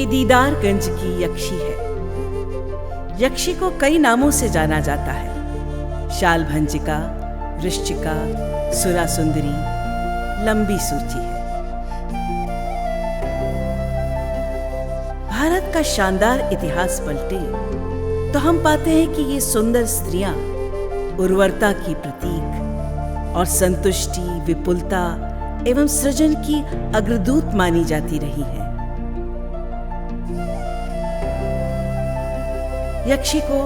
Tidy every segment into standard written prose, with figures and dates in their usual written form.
ये दीदारगंज की यक्षी है। यक्षी को कई नामों से जाना जाता है। शालभंजिका, वृश्चिका, सुरासुंदरी, लंबी सूची है। भारत का शानदार इतिहास पलटे तो हम पाते हैं कि ये सुंदर स्त्रियां उर्वरता की प्रतीक और संतुष्टि, विपुलता एवं सृजन की अग्रदूत मानी जाती रही हैं। यक्षी को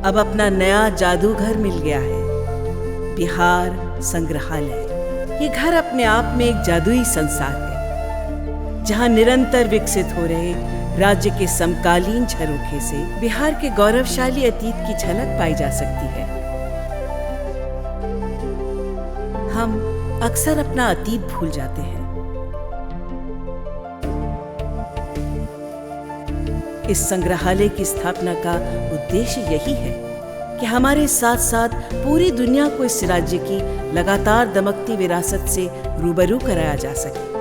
अब अपना नया जादूघर मिल गया है, बिहार संग्रहालय। ये घर अपने आप में एक जादुई संसार है, जहां निरंतर विकसित हो रहे राज्य के समकालीन झरोखे से बिहार के गौरवशाली अतीत की झलक पाई जा सकती है। हम अक्सर अपना अतीत भूल जाते हैं। इस संग्रहालय की स्थापना का उद्देश्य यही है कि हमारे साथ साथ पूरी दुनिया को इस राज्य की लगातार दमकती विरासत से रूबरू कराया जा सके।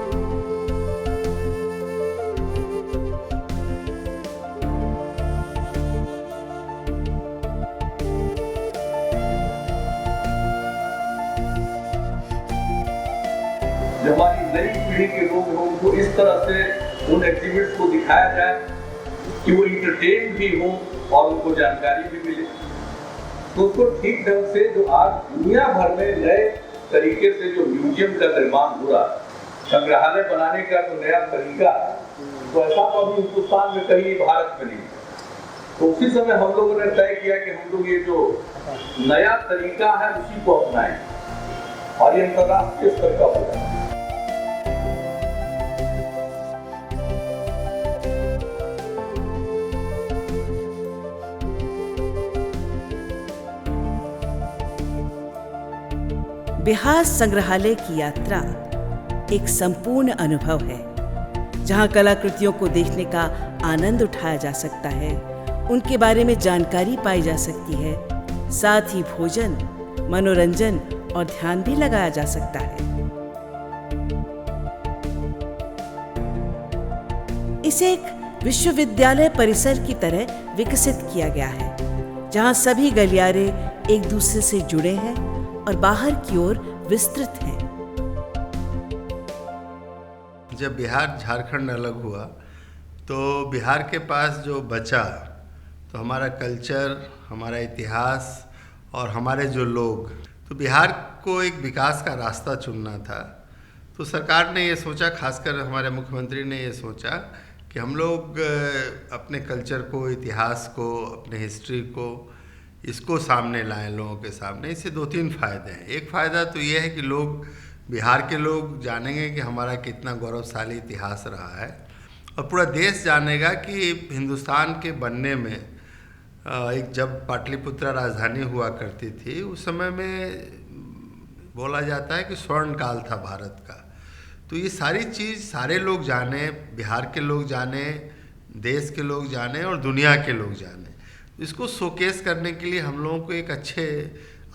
जब हमारी नई पीढ़ी के लोग हैं उनको इस तरह से उन एग्जिबिट्स को दिखाया जाए कि वो इंटरटेन भी हो और उनको जानकारी भी मिले, तो उसको ठीक ढंग से जो आज दुनिया भर में नए तरीके से जो म्यूजियम का निर्माण हो रहा है, संग्रहालय बनाने का जो नया तरीका है, तो ऐसा तो अभी हिंदुस्तान में कहीं भारत में नहीं। तो उसी समय हम लोगों ने तय किया कि हम लोग ये जो नया तरीका है उसी को अपनाएं और ये अंतर्राष्ट्रीय स्तर का हो जाए। बिहार संग्रहालय की यात्रा एक संपूर्ण अनुभव है, जहां कलाकृतियों को देखने का आनंद उठाया जा सकता है, उनके बारे में जानकारी पाई जा सकती है, साथ ही भोजन, मनोरंजन और ध्यान भी लगाया जा सकता है। इसे एक विश्वविद्यालय परिसर की तरह विकसित किया गया है, जहां सभी गलियारे एक दूसरे से जुड़े हैं और बाहर की ओर विस्तृत हैं। जब बिहार झारखंड अलग हुआ तो बिहार के पास जो बचा तो हमारा कल्चर, हमारा इतिहास और हमारे जो लोग, तो बिहार को एक विकास का रास्ता चुनना था। तो सरकार ने ये सोचा, खासकर हमारे मुख्यमंत्री ने ये सोचा कि हम लोग अपने कल्चर को, इतिहास को, अपने हिस्ट्री को, इसको सामने लाएं लोगों के सामने। इससे 2-3 फ़ायदे हैं। एक फ़ायदा तो ये है कि लोग, बिहार के लोग जानेंगे कि हमारा कितना गौरवशाली इतिहास रहा है, और पूरा देश जानेगा कि हिंदुस्तान के बनने में एक जब पाटलिपुत्रा राजधानी हुआ करती थी, उस समय में बोला जाता है कि स्वर्ण काल था भारत का। तो ये सारी चीज़ सारे लोग जाने, बिहार के लोग जाने, देश के लोग जाने और दुनिया के लोग जाने। इसको शोकेस करने के लिए हम लोगों को एक अच्छे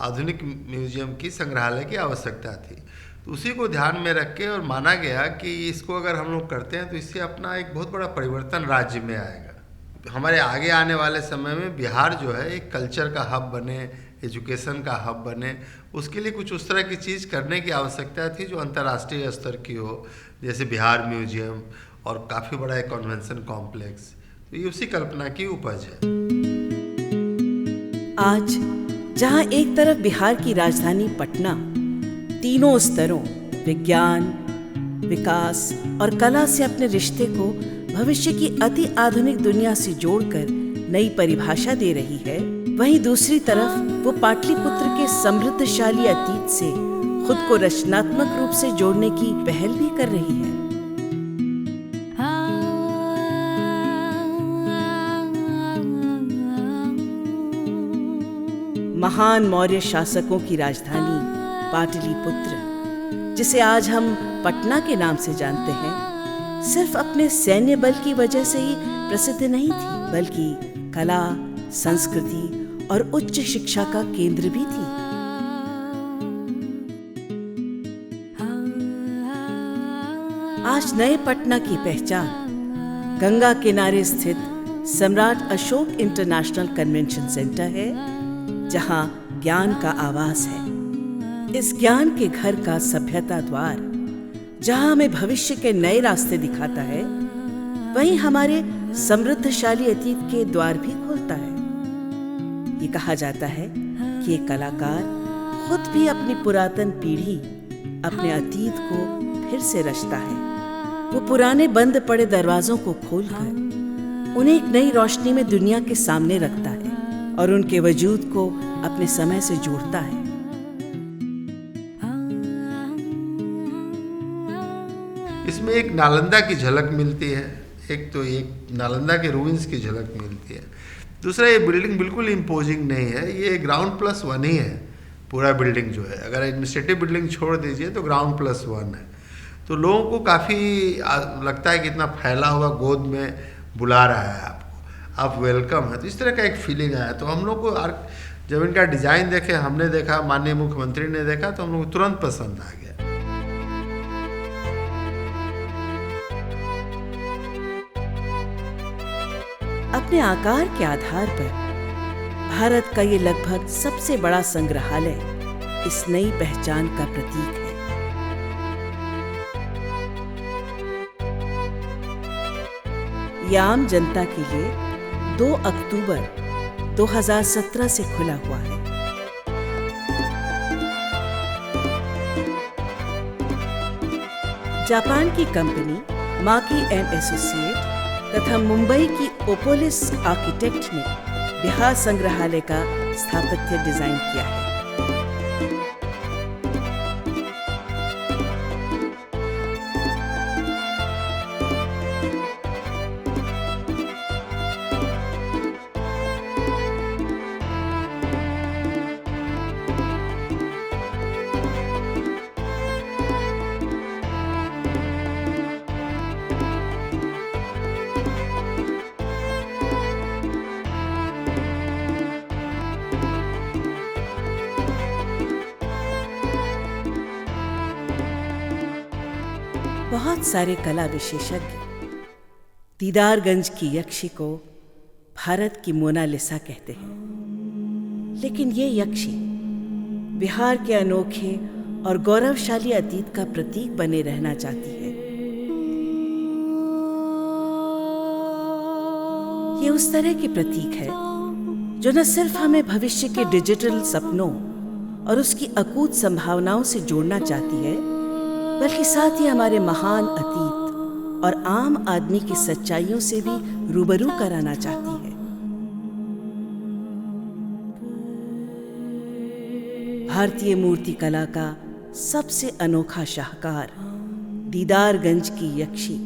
आधुनिक म्यूजियम की, संग्रहालय की आवश्यकता थी। तो उसी को ध्यान में रख के और माना गया कि इसको अगर हम लोग करते हैं तो इससे अपना एक बहुत बड़ा परिवर्तन राज्य में आएगा। हमारे आगे आने वाले समय में बिहार जो है एक कल्चर का हब बने, एजुकेशन का हब बने, उसके लिए कुछ उस तरह की चीज़ करने की आवश्यकता थी जो अंतर्राष्ट्रीय स्तर की हो, जैसे बिहार म्यूजियम और काफ़ी बड़ा एक कन्वेंशन कॉम्प्लेक्स। तो ये उसी कल्पना की उपज है। आज जहां एक तरफ बिहार की राजधानी पटना तीनों स्तरों, विज्ञान, विकास और कला से अपने रिश्ते को भविष्य की अति आधुनिक दुनिया से जोड़कर नई परिभाषा दे रही है, वहीं दूसरी तरफ वो पाटलिपुत्र के समृद्धशाली अतीत से खुद को रचनात्मक रूप से जोड़ने की पहल भी कर रही है। महान मौर्य शासकों की राजधानी पाटलिपुत्र, जिसे आज हम पटना के नाम से जानते हैं, सिर्फ अपने सैन्य बल की वजह से ही प्रसिद्ध नहीं थी, बल्कि कला, संस्कृति और उच्च शिक्षा का केंद्र भी थी। आज नए पटना की पहचान गंगा किनारे स्थित सम्राट अशोक इंटरनेशनल कन्वेंशन सेंटर है, जहां ज्ञान का आवास है। इस ज्ञान के घर का सभ्यता द्वार जहां हमें भविष्य के नए रास्ते दिखाता है, वहीं हमारे समृद्धशाली अतीत के द्वार भी खोलता है। ये कहा जाता है कि एक कलाकार खुद भी अपनी पुरातन पीढ़ी, अपने अतीत को फिर से रचता है। वो पुराने बंद पड़े दरवाजों को खोलकर उन्हें एक नई रोशनी में दुनिया के सामने रखता है और उनके वजूद को अपने समय से जोड़ता है। इसमें एक नालंदा की झलक मिलती है, एक तो एक नालंदा के रूइंस की झलक मिलती है। दूसरा, ये बिल्डिंग बिल्कुल इम्पोजिंग नहीं है, ये ग्राउंड प्लस वन ही है। पूरा बिल्डिंग जो है, अगर एडमिनिस्ट्रेटिव बिल्डिंग छोड़ दीजिए तो ग्राउंड प्लस वन है। तो लोगों को काफ़ी लगता है कि इतना फैला हुआ गोद में बुला रहा है आपको, आप वेलकम है। तो इस तरह का एक फीलिंग आया। तो हम लोग को जब इनका डिज़ाइन देखे, हमने देखा, माननीय मुख्यमंत्री ने देखा, तो हम लोग को तुरंत पसंद आ गया। अपने आकार के आधार पर भारत का ये लगभग सबसे बड़ा संग्रहालय इस नई पहचान का प्रतीक है। यह आम जनता के लिए 2 अक्टूबर 2017 से खुला हुआ है। जापान की कंपनी माकी एंड एसोसिएट तथा मुंबई की ओपोलिस आर्किटेक्ट ने बिहार संग्रहालय का स्थापत्य डिजाइन किया है। बहुत सारे कला विशेषज्ञ दीदारगंज की यक्षी को भारत की मोनालिसा कहते हैं, लेकिन ये यक्षी बिहार के अनोखे और गौरवशाली अतीत का प्रतीक बने रहना चाहती है। ये उस तरह की प्रतीक है जो न सिर्फ हमें भविष्य के डिजिटल सपनों और उसकी अकूत संभावनाओं से जोड़ना चाहती है, बल्कि साथ ही हमारे महान अतीत और आम आदमी की सच्चाइयों से भी रूबरू कराना चाहती है। भारतीय मूर्ति कला का सबसे अनोखा शाहकार दीदारगंज की यक्षी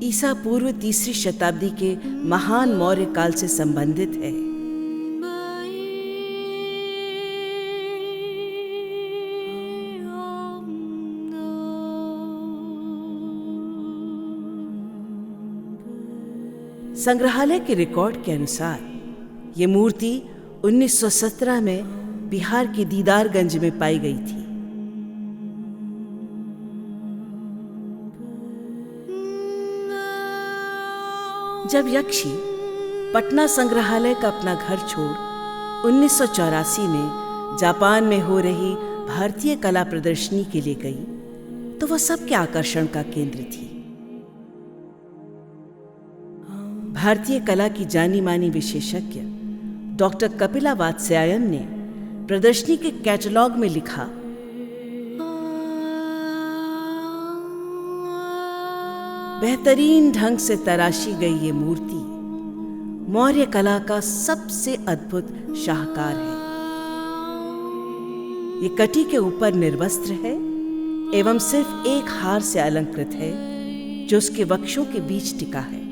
ईसा पूर्व 3री शताब्दी के महान मौर्य काल से संबंधित है। संग्रहालय के रिकॉर्ड के अनुसार ये मूर्ति 1917 में बिहार के दीदारगंज में पाई गई थी। जब यक्षी पटना संग्रहालय का अपना घर छोड़ 1984 में जापान में हो रही भारतीय कला प्रदर्शनी के लिए गई, तो वह सबके आकर्षण का केंद्र थी। भारतीय कला की जानी मानी विशेषज्ञ डॉक्टर कपिला वात्स्यायन ने प्रदर्शनी के कैटलॉग में लिखा, बेहतरीन ढंग से तराशी गई ये मूर्ति मौर्य कला का सबसे अद्भुत शाहकार है। ये कटी के ऊपर निर्वस्त्र है एवं सिर्फ एक हार से अलंकृत है जो उसके वक्षों के बीच टिका है।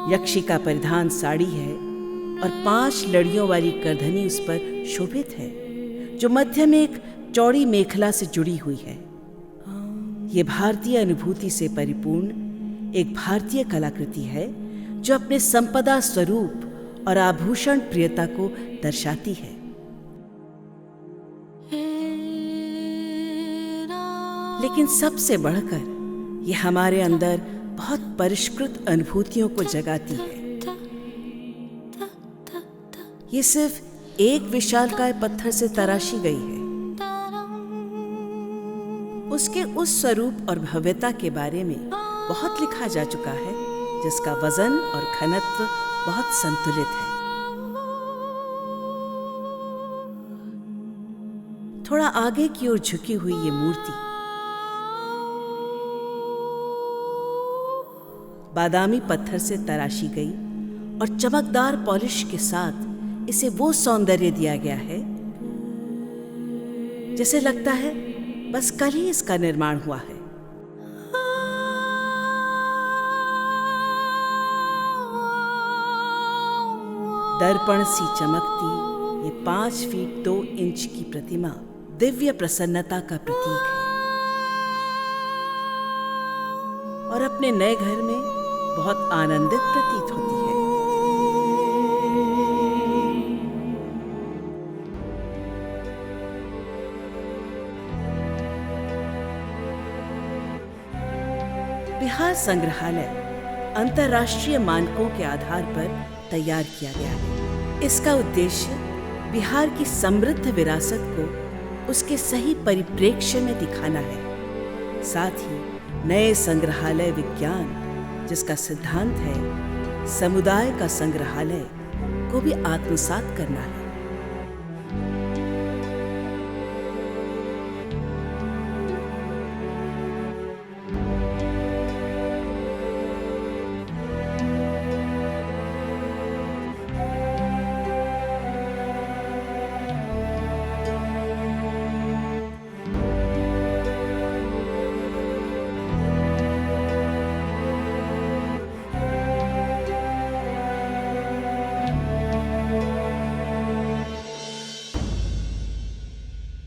यक्षी का परिधान साड़ी है और 5 लड़ियों वाली करधनी उस पर शोभित है, जो मध्य में एक चौड़ी मेखला से जुड़ी हुई है। ये भारतीय अनुभूति से परिपूर्ण एक भारतीय कलाकृति है जो अपने संपदा स्वरूप और आभूषण प्रियता को दर्शाती है। लेकिन सबसे बढ़कर ये हमारे अंदर बहुत परिष्कृत अनुभूतियों को जगाती है। ये सिर्फ एक विशालकाय पत्थर से तराशी गई है। उसके उस स्वरूप और भव्यता के बारे में बहुत लिखा जा चुका है, जिसका वजन और घनत्व बहुत संतुलित है। थोड़ा आगे की ओर झुकी हुई ये मूर्ति बादामी पत्थर से तराशी गई और चमकदार पॉलिश के साथ इसे वो सौंदर्य दिया गया है जैसे लगता है बस कल ही इसका निर्माण हुआ है। दर्पण सी चमकती ये 5 फीट 2 इंच की प्रतिमा दिव्य प्रसन्नता का प्रतीक है और अपने नए घर में बहुत आनंदित प्रतीत होती है। बिहार संग्रहालय अंतर्राष्ट्रीय मानकों के आधार पर तैयार किया गया है। इसका उद्देश्य बिहार की समृद्ध विरासत को उसके सही परिप्रेक्ष्य में दिखाना है। साथ ही नए संग्रहालय विज्ञान, जिसका सिद्धांत है समुदाय का संग्रहालय, को भी आत्मसात करना है।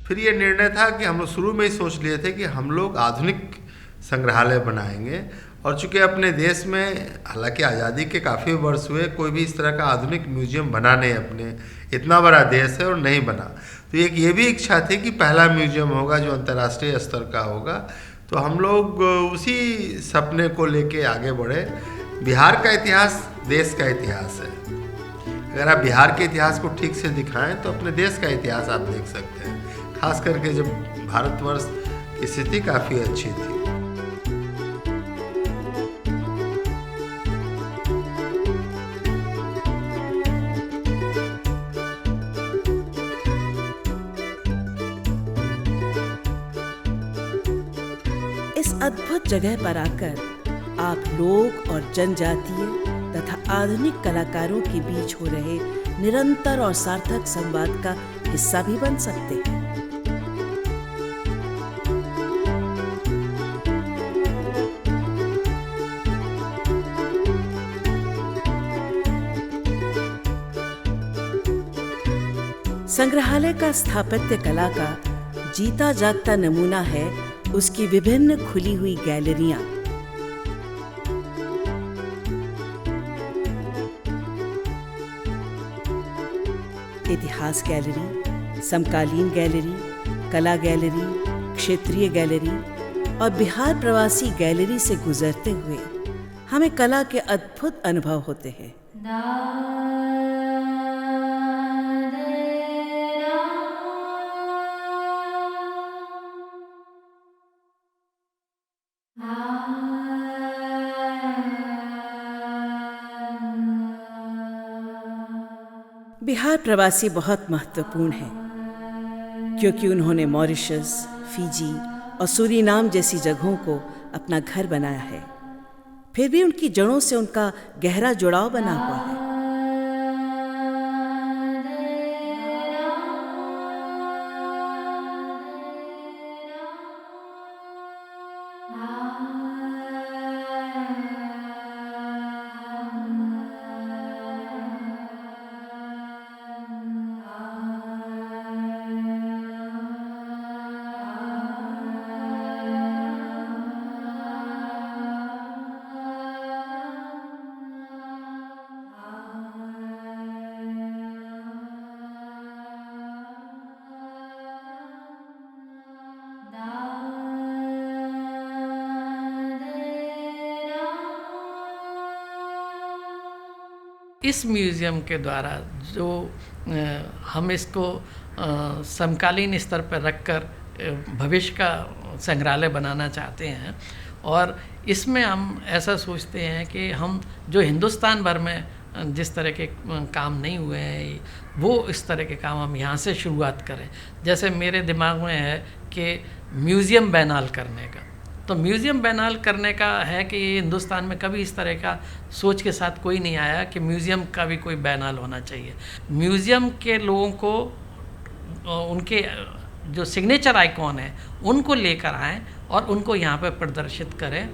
फिर ये निर्णय था कि हम लोग शुरू में ही सोच लिए थे कि हम लोग आधुनिक संग्रहालय बनाएंगे, और चूंकि अपने देश में हालांकि आज़ादी के काफ़ी वर्ष हुए, कोई भी इस तरह का आधुनिक म्यूजियम बना नहीं, अपने इतना बड़ा देश है और नहीं बना। तो एक ये भी इच्छा थी कि पहला म्यूजियम होगा जो अंतर्राष्ट्रीय स्तर का होगा। तो हम लोग उसी सपने को लेके आगे बढ़े। बिहार का इतिहास देश का इतिहास है। अगर आप बिहार के इतिहास को ठीक से दिखाएं तो अपने देश का इतिहास आप देख सकते हैं, खास करके जब भारतवर्ष की स्थिति काफ़ी अच्छी थी। इस अद्भुत जगह पर आकर आप लोक और जनजातीय तथा आधुनिक कलाकारों के बीच हो रहे निरंतर और सार्थक संवाद का हिस्सा भी बन सकते हैं। संग्रहालय का स्थापत्य कला का जीता जागता नमूना है उसकी विभिन्न खुली हुई गैलरियां। इतिहास गैलरी, समकालीन गैलरी, कला गैलरी, क्षेत्रीय गैलरी और बिहार प्रवासी गैलरी से गुजरते हुए हमें कला के अद्भुत अनुभव होते हैं। बिहार प्रवासी बहुत महत्वपूर्ण हैं क्योंकि उन्होंने मॉरिशस, फिजी और सूरीनाम जैसी जगहों को अपना घर बनाया है। फिर भी उनकी जड़ों से उनका गहरा जुड़ाव बना हुआ है। इस म्यूज़ियम के द्वारा जो हम इसको समकालीन स्तर पर रखकर भविष्य का संग्रहालय बनाना चाहते हैं, और इसमें हम ऐसा सोचते हैं कि हम जो हिंदुस्तान भर में जिस तरह के काम नहीं हुए हैं, वो इस तरह के काम हम यहाँ से शुरुआत करें। जैसे मेरे दिमाग में है कि म्यूज़ियम बैनाल करने का, तो म्यूज़ियम बैनाल करने का है कि हिंदुस्तान में कभी इस तरह का सोच के साथ कोई नहीं आया कि म्यूज़ियम का भी कोई बैनाल होना चाहिए। म्यूज़ियम के लोगों को उनके जो सिग्नेचर आइकॉन है उनको लेकर आएँ और उनको यहाँ पर प्रदर्शित करें।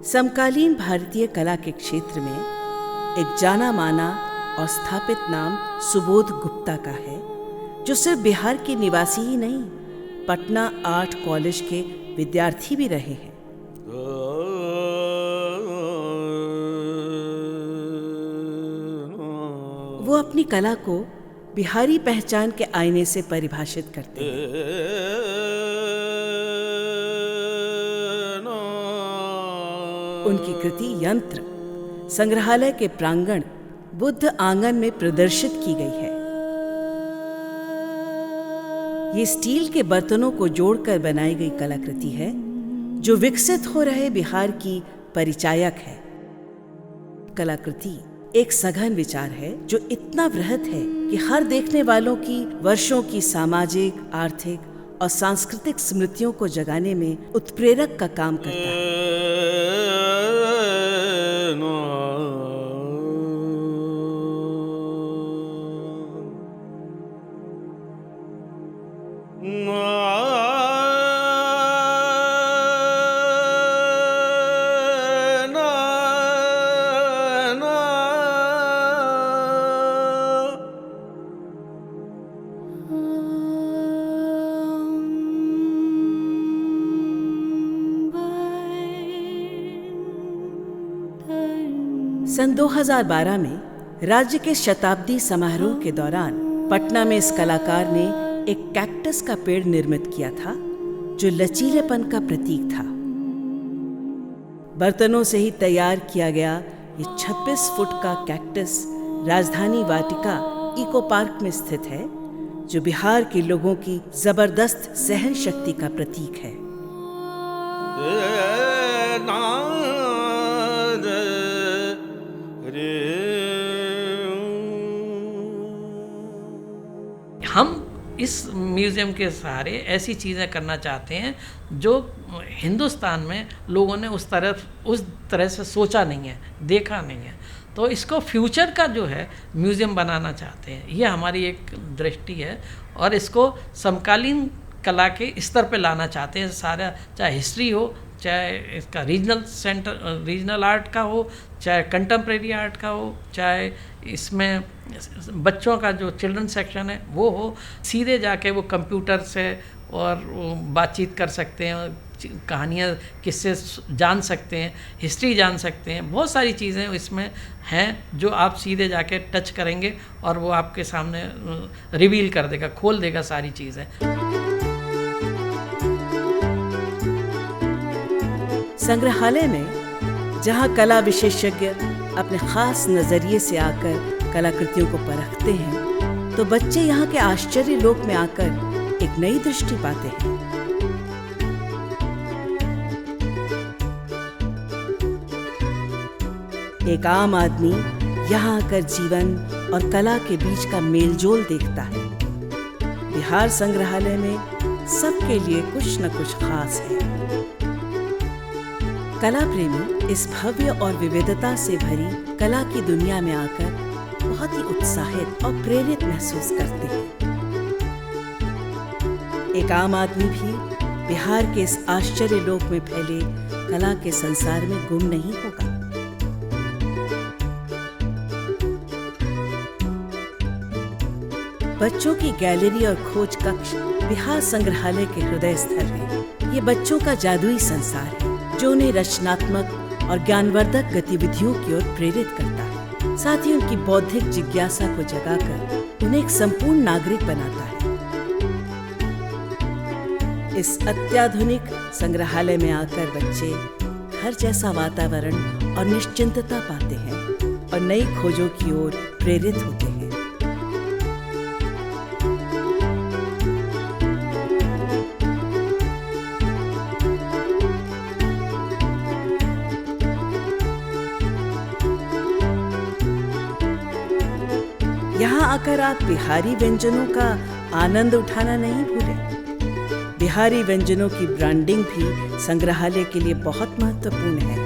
समकालीन भारतीय कला के क्षेत्र में एक जाना माना और स्थापित नाम सुबोध गुप्ता का है, जो सिर्फ बिहार के निवासी ही नहीं, पटना आर्ट कॉलेज के विद्यार्थी भी रहे हैं। वो अपनी कला को बिहारी पहचान के आईने से परिभाषित करते हैं। उनकी कृति यंत्र संग्रहालय के प्रांगण बुद्ध आंगन में प्रदर्शित की गई है। ये स्टील के बर्तनों को जोड़कर बनाई गई कलाकृति है, जो विकसित हो रहे बिहार की परिचायक है। कलाकृति एक सघन विचार है जो इतना वृहत है कि हर देखने वालों की वर्षों की सामाजिक, आर्थिक और सांस्कृतिक स्मृतियों को जगाने में उत्प्रेरक का काम करता है। सन 2012 में राज्य के शताब्दी समारोह के दौरान पटना में इस कलाकार ने एक कैक्टस का पेड़ निर्मित किया था, जो लचीलेपन का प्रतीक था। बर्तनों से ही तैयार किया गया ये 26 फुट का cactus Rajdhani Vatika eco park में स्थित है, जो बिहार के लोगों की जबरदस्त सहन शक्ति का प्रतीक है। हम इस म्यूज़ियम के सहारे ऐसी चीज़ें करना चाहते हैं जो हिंदुस्तान में लोगों ने उस तरह से सोचा नहीं है, देखा नहीं है। तो इसको फ्यूचर का जो है म्यूज़ियम बनाना चाहते हैं, ये हमारी एक दृष्टि है। और इसको समकालीन कला के स्तर पे लाना चाहते हैं, सारा, चाहे हिस्ट्री हो, चाहे इसका रीजनल आर्ट का हो, चाहे कंटेम्प्रेरी आर्ट का हो, चाहे इसमें बच्चों का जो चिल्ड्रन सेक्शन है वो हो। सीधे जाके वो कंप्यूटर से और बातचीत कर सकते हैं, कहानियाँ, किस्से जान सकते हैं, हिस्ट्री जान सकते हैं। बहुत सारी चीज़ें इसमें हैं जो आप सीधे जाके टच करेंगे और वो आपके सामने रिवील कर देगा, खोल देगा सारी चीज़ें। संग्रहालय में जहां कला विशेषज्ञ अपने खास नजरिए से आकर कलाकृतियों को परखते हैं, तो बच्चे यहां के आश्चर्य लोक में आकर एक नई दृष्टि पाते हैं। एक आम आदमी यहां आकर जीवन और कला के बीच का मेलजोल देखता है। बिहार संग्रहालय में सबके लिए कुछ न कुछ खास है। कला प्रेमी इस भव्य और विविधता से भरी कला की दुनिया में आकर बहुत ही उत्साहित और प्रेरित महसूस करते हैं। एक आम आदमी भी बिहार के इस आश्चर्य लोक में फैले कला के संसार में गुम नहीं होगा। बच्चों की गैलरी और खोज कक्ष बिहार संग्रहालय के हृदय स्थल है। ये बच्चों का जादुई संसार है जो उन्हें रचनात्मक और ज्ञानवर्धक गतिविधियों की ओर प्रेरित करता है। साथ ही उनकी बौद्धिक जिज्ञासा को जगाकर उन्हें एक संपूर्ण नागरिक बनाता है। इस अत्याधुनिक संग्रहालय में आकर बच्चे घर जैसा वातावरण और निश्चिंतता पाते हैं और नई खोजों की ओर प्रेरित होते हैं। यहाँ आकर आप बिहारी व्यंजनों का आनंद उठाना नहीं भूलें। बिहारी व्यंजनों की ब्रांडिंग भी संग्रहालय के लिए बहुत महत्वपूर्ण है।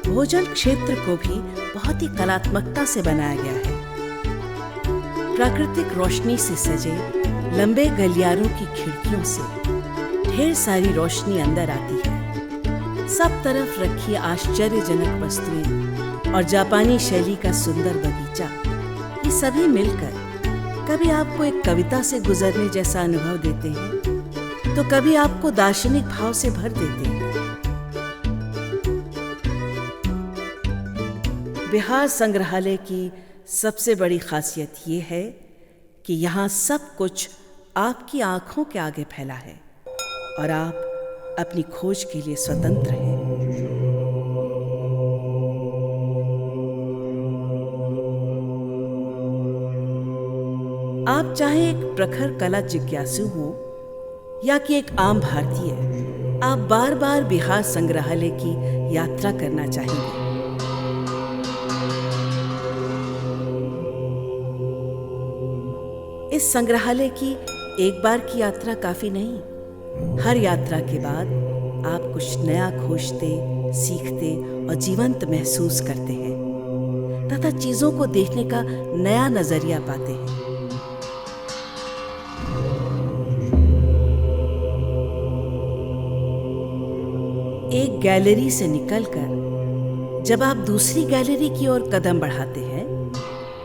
भोजन क्षेत्र को भी बहुत ही कलात्मकता से बनाया गया है। प्राकृतिक रोशनी से सजे लंबे गलियारों की खिड़कियों से ढेर सारी रोशनी अंदर आती है। सब तरफ रखी आश्चर्यजनक वस्तुएं और जापानी शैली का सुंदर बगीचा, ये सभी मिलकर कभी आपको एक कविता से गुजरने जैसा अनुभव देते हैं, तो कभी आपको दार्शनिक भाव से भर देते हैं। बिहार संग्रहालय की सबसे बड़ी खासियत ये है कि यहाँ सब कुछ आपकी आंखों के आगे फैला है और आप अपनी खोज के लिए स्वतंत्र हैं। आप चाहे एक प्रखर कला जिज्ञासु हो या कि एक आम भारतीय, आप बार बार बिहार संग्रहालय की यात्रा करना चाहेंगे। इस संग्रहालय की एक बार की यात्रा काफी नहीं, हर यात्रा के बाद आप कुछ नया खोजते, सीखते और जीवंत महसूस करते हैं तथा चीजों को देखने का नया नजरिया पाते हैं। एक गैलरी से निकलकर जब आप दूसरी गैलरी की ओर कदम बढ़ाते हैं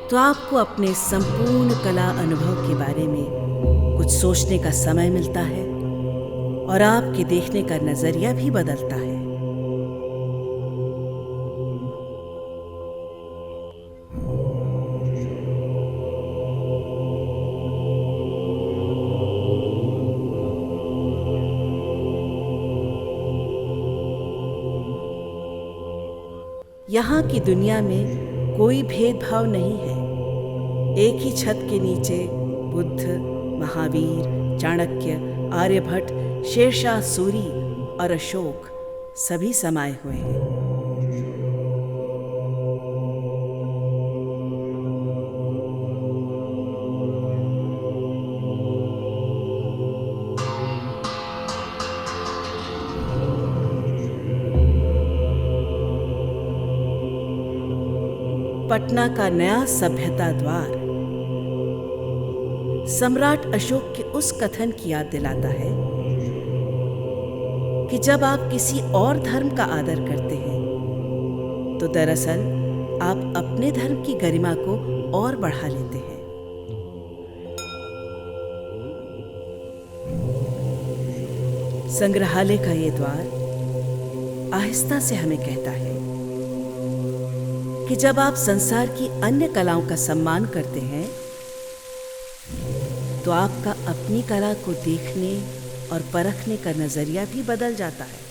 तो आपको अपने संपूर्ण कला अनुभव के बारे में कुछ सोचने का समय मिलता है और आपके देखने का नजरिया भी बदलता है। यहाँ की दुनिया में कोई भेदभाव नहीं है। एक ही छत के नीचे बुद्ध, महावीर, चाणक्य, आर्यभट्ट, शेरशाह सूरी और अशोक सभी समाये हुए हैं। पटना का नया सभ्यता द्वार सम्राट अशोक के उस कथन की याद दिलाता है कि जब आप किसी और धर्म का आदर करते हैं तो दरअसल आप अपने धर्म की गरिमा को और बढ़ा लेते हैं। संग्रहालय का ये द्वार आहिस्ता से हमें कहता है कि जब आप संसार की अन्य कलाओं का सम्मान करते हैं तो आपका अपनी कला को देखने और परखने का नजरिया भी बदल जाता है।